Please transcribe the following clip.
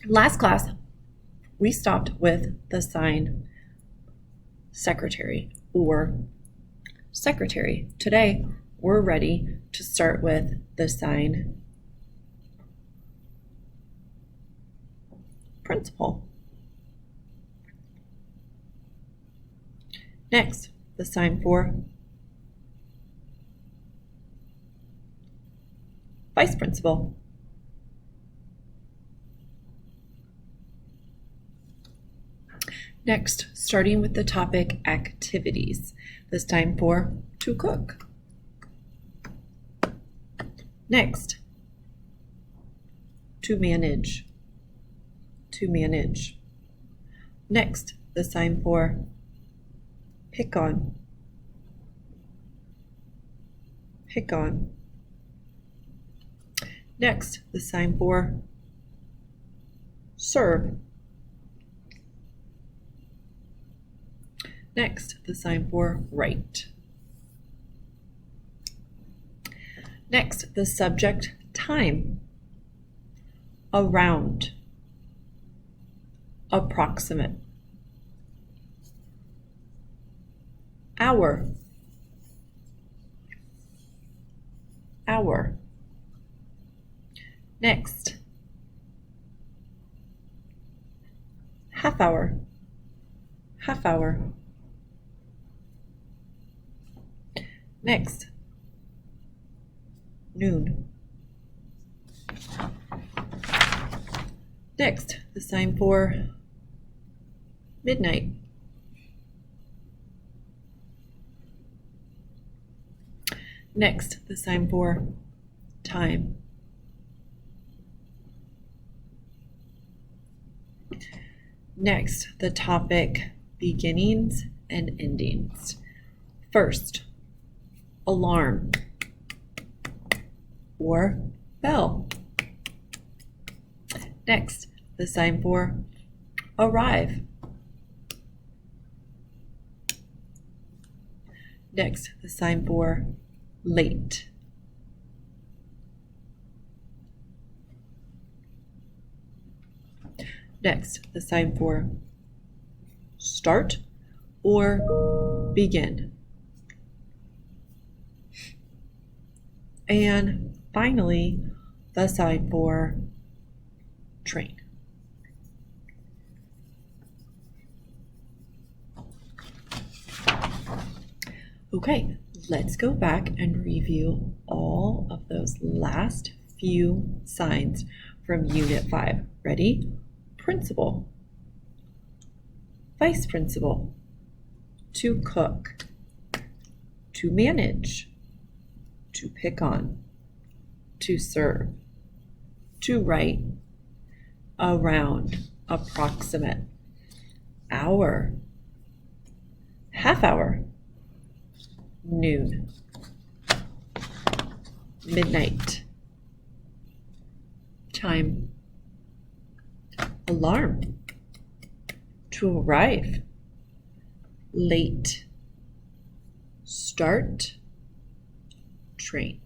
Last class, we stopped with the sign secretary or secretary. Today, we're ready to start with the sign principal. Next, the sign for vice principal. Next, starting with the topic activities, this time for to cook. Next, to manage. To manage. Next, the sign for pick on. Pick on. Next, the sign for serve. Next, the sign for write. Next, the subject time. Around. Approximate. Hour. Hour. Next, half hour. Half hour. Next, noon. Next, the sign for midnight. Next, the sign for time. Next, the topic beginnings and endings. First, alarm or bell. Next, the sign for arrive. Next, the sign for late. Next, the sign for start or begin. And finally, the sign for train. Okay, let's go back and review all of those last few signs from Unit 5. Ready? Principal, vice principal, to cook, to manage, to pick on, to serve, to write, around, approximate, hour, half hour, noon, midnight, time, alarm, to arrive, late, start, train.